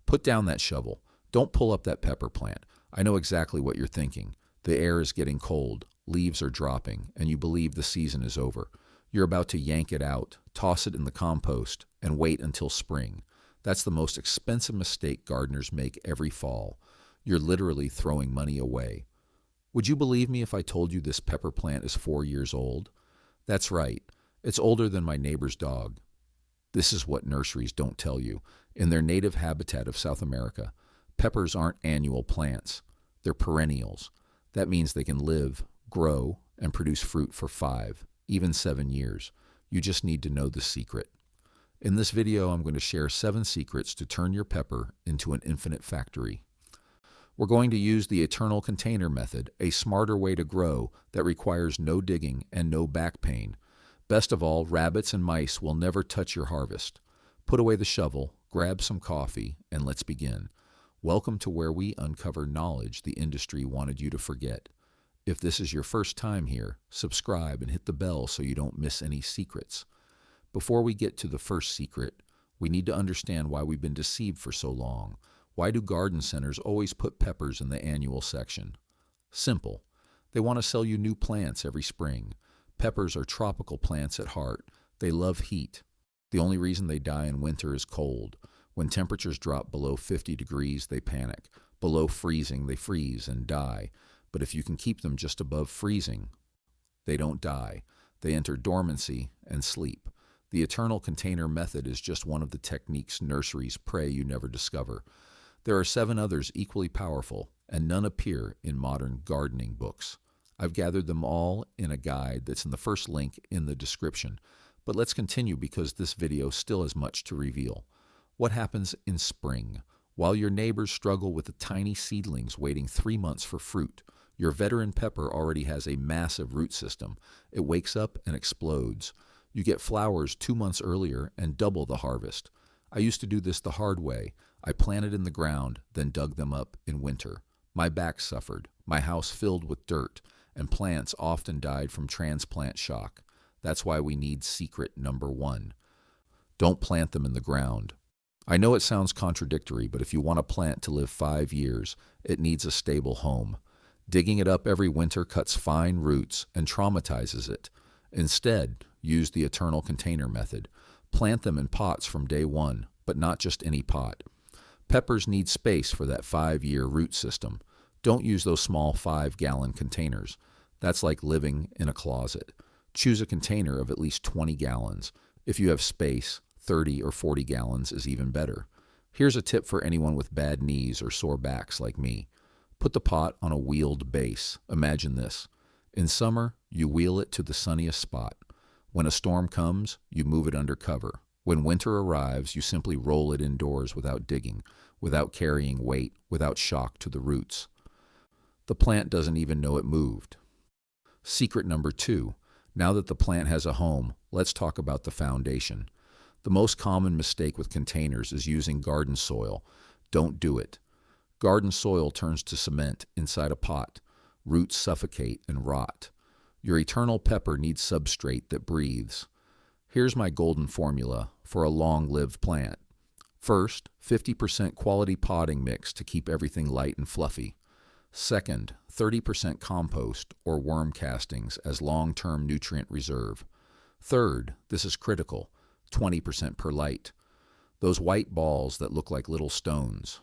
Put down that shovel. Don't pull up that pepper plant. I know exactly what you're thinking. The air is getting cold, leaves are dropping, and you believe the season is over. You're about to yank it out, toss it in the compost, and wait until spring. That's the most expensive mistake gardeners make every fall. You're literally throwing money away. Would you believe me if I told you this pepper plant is 4 years old? That's right. It's older than my neighbor's dog. This is what nurseries don't tell you. In their native habitat of South America, peppers aren't annual plants. They're perennials. That means they can live, grow, and produce fruit for 5, even 7 years. You just need to know the secret. In this video, I'm going to share 7 secrets to turn your pepper into an infinite factory. We're going to use the eternal container method, a smarter way to grow that requires no digging and no back pain. Best of all, rabbits and mice will never touch your harvest. Put away the shovel, grab some coffee, and let's begin. Welcome to where we uncover knowledge the industry wanted you to forget. If this is your first time here, subscribe and hit the bell so you don't miss any secrets. Before we get to the first secret, we need to understand why we've been deceived for so long. Why do garden centers always put peppers in the annual section? Simple. They want to sell you new plants every spring. Peppers are tropical plants at heart. They love heat. The only reason they die in winter is cold. When temperatures drop below 50 degrees, they panic. Below freezing, they freeze and die. But if you can keep them just above freezing, they don't die. They enter dormancy and sleep. The eternal container method is just one of the techniques nurseries pray you never discover. There are 7 others equally powerful, and none appear in modern gardening books. I've gathered them all in a guide that's in the first link in the description. But let's continue because this video still has much to reveal. What happens in spring? While your neighbors struggle with the tiny seedlings waiting 3 months for fruit, your veteran pepper already has a massive root system. It wakes up and explodes. You get flowers 2 months earlier and double the harvest. I used to do this the hard way. I planted in the ground, then dug them up in winter. My back suffered, my house filled with dirt, and plants often died from transplant shock. That's why we need secret number 1. Don't plant them in the ground. I know it sounds contradictory, but if you want a plant to live 5 years, it needs a stable home. Digging it up every winter cuts fine roots and traumatizes it. Instead, use the eternal container method. Plant them in pots from day 1, but not just any pot. Peppers need space for that 5-year root system. Don't use those small 5-gallon containers. That's like living in a closet. Choose a container of at least 20 gallons. If you have space, 30 or 40 gallons is even better. Here's a tip for anyone with bad knees or sore backs like me. Put the pot on a wheeled base. Imagine this. In summer, you wheel it to the sunniest spot. When a storm comes, you move it under cover. When winter arrives, you simply roll it indoors without digging, without carrying weight, without shock to the roots. The plant doesn't even know it moved. Secret number 2. Now that the plant has a home, let's talk about the foundation. The most common mistake with containers is using garden soil. Don't do it. Garden soil turns to cement inside a pot. Roots suffocate and rot. Your eternal pepper needs substrate that breathes. Here's my golden formula for a long-lived plant. First, 50% quality potting mix to keep everything light and fluffy. Second, 30% compost or worm castings as long-term nutrient reserve. Third, this is critical, 20% perlite. Those white balls that look like little stones.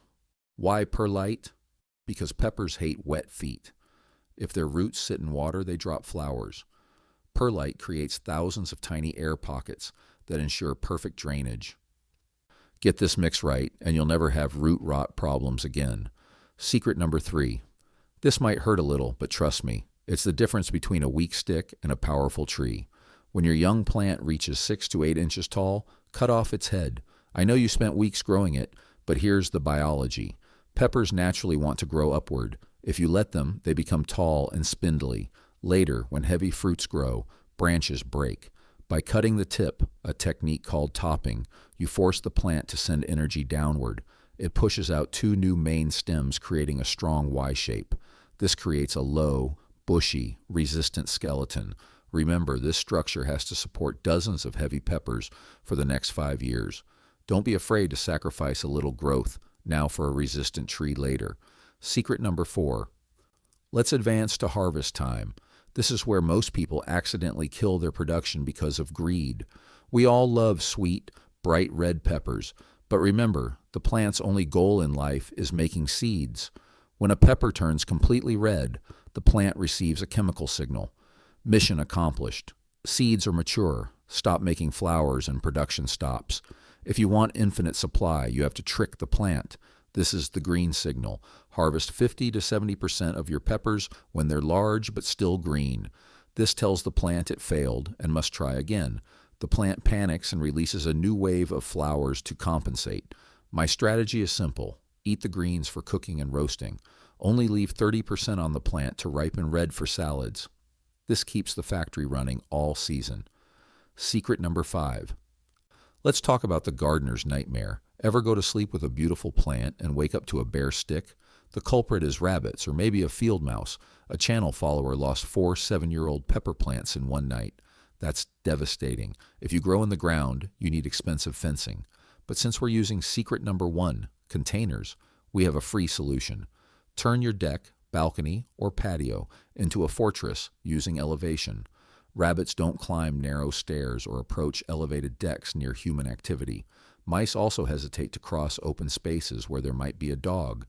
Why perlite? Because peppers hate wet feet. If their roots sit in water, they drop flowers. Perlite creates thousands of tiny air pockets that ensure perfect drainage. Get this mix right, and you'll never have root rot problems again. Secret number 3. This might hurt a little, but trust me, it's the difference between a weak stick and a powerful tree. When your young plant reaches 6 to 8 inches tall, cut off its head. I know you spent weeks growing it, but here's the biology. Peppers naturally want to grow upward. If you let them, they become tall and spindly. Later, when heavy fruits grow, branches break. By cutting the tip, a technique called topping, you force the plant to send energy downward. It pushes out 2 new main stems, creating a strong Y shape. This creates a low, bushy, resistant skeleton. Remember, this structure has to support dozens of heavy peppers for the next 5 years. Don't be afraid to sacrifice a little growth. now for a resistant tree later. Secret number 4. Let's advance to harvest time. This is where most people accidentally kill their production because of greed. We all love sweet, bright red peppers, but remember, the plant's only goal in life is making seeds. When a pepper turns completely red, the plant receives a chemical signal. Mission accomplished. Seeds are mature. Stop making flowers and production stops. If you want infinite supply, you have to trick the plant. This is the green signal. Harvest 50 to 70% of your peppers when they're large but still green. This tells the plant it failed and must try again. The plant panics and releases a new wave of flowers to compensate. My strategy is simple. Eat the greens for cooking and roasting. Only leave 30% on the plant to ripen red for salads. This keeps the factory running all season. Secret number 5. Let's talk about the gardener's nightmare. Ever go to sleep with a beautiful plant and wake up to a bare stick? The culprit is rabbits or maybe a field mouse. A channel follower lost 4 7-year-old pepper plants in one night. That's devastating. If you grow in the ground, you need expensive fencing. But since we're using secret number 1, containers, we have a free solution. Turn your deck, balcony, or patio into a fortress using elevation. Rabbits don't climb narrow stairs or approach elevated decks near human activity. Mice also hesitate to cross open spaces where there might be a dog.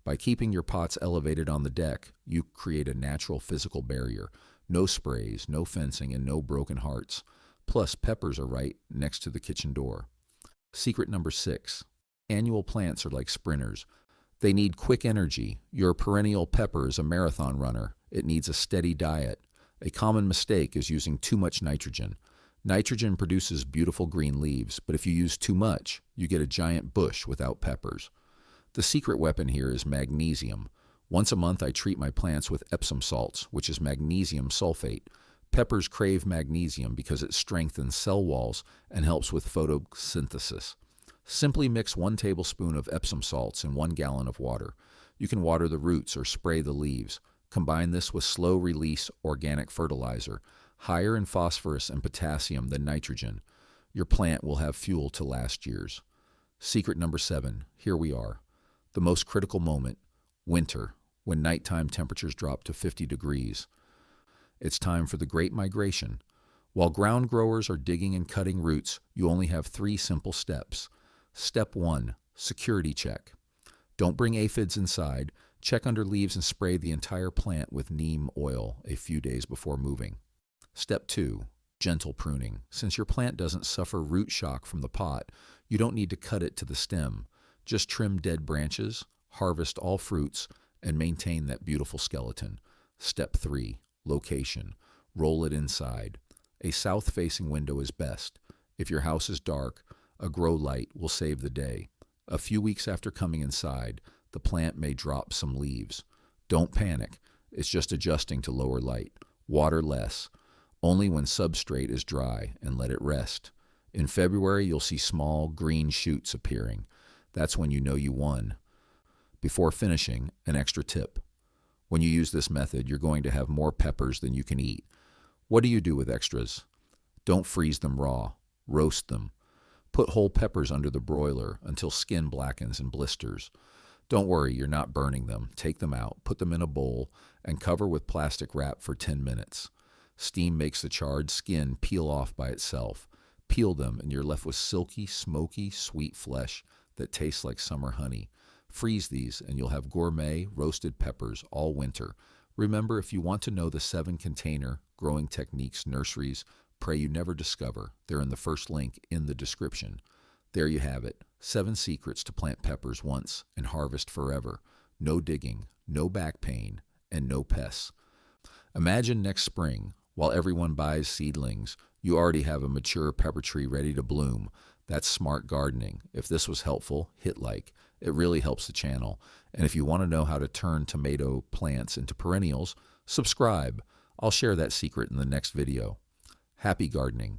By keeping your pots elevated on the deck, you create a natural physical barrier. No sprays, no fencing, and no broken hearts. Plus, peppers are right next to the kitchen door. Secret number 6. Annual plants are like sprinters. They need quick energy. Your perennial pepper is a marathon runner. It needs a steady diet. A common mistake is using too much nitrogen. Nitrogen produces beautiful green leaves, but if you use too much, you get a giant bush without peppers. The secret weapon here is magnesium. Once a month, I treat my plants with Epsom salts, which is magnesium sulfate. Peppers crave magnesium because it strengthens cell walls and helps with photosynthesis. Simply mix 1 tablespoon of Epsom salts in 1 gallon of water. You can water the roots or spray the leaves. Combine this with slow-release organic fertilizer, higher in phosphorus and potassium than nitrogen. Your plant will have fuel to last years. Secret number 7. Here we are. The most critical moment, winter, when nighttime temperatures drop to 50 degrees. It's time for the Great Migration. While ground growers are digging and cutting roots, you only have 3 simple steps. Step 1. Security check. Don't bring aphids inside. Check under leaves and spray the entire plant with neem oil a few days before moving. Step 2. Gentle pruning. Since your plant doesn't suffer root shock from the pot, you don't need to cut it to the stem. Just trim dead branches, harvest all fruits, and maintain that beautiful skeleton. Step 3. Location. Roll it inside. A south-facing window is best. If your house is dark, a grow light will save the day. A few weeks after coming inside, the plant may drop some leaves. Don't panic. It's just adjusting to lower light. Water less. Only when substrate is dry, and let it rest. In February, you'll see small green shoots appearing. That's when you know you won. Before finishing, an extra tip. When you use this method, you're going to have more peppers than you can eat. What do you do with extras? Don't freeze them raw. Roast them. Put whole peppers under the broiler until skin blackens and blisters. Don't worry, you're not burning them. Take them out, put them in a bowl, and cover with plastic wrap for 10 minutes. Steam makes the charred skin peel off by itself. Peel them, and you're left with silky, smoky, sweet flesh that tastes like summer honey. Freeze these, and you'll have gourmet roasted peppers all winter. Remember, if you want to know the 7 container growing techniques nurseries pray you never discover, they're in the first link in the description. There you have it. 7 secrets to plant peppers once and harvest forever. No digging, no back pain, and no pests. Imagine next spring, while everyone buys seedlings, you already have a mature pepper tree ready to bloom. That's smart gardening. If this was helpful, hit like. It really helps the channel. And if you want to know how to turn tomato plants into perennials, subscribe. I'll share that secret in the next video. Happy gardening.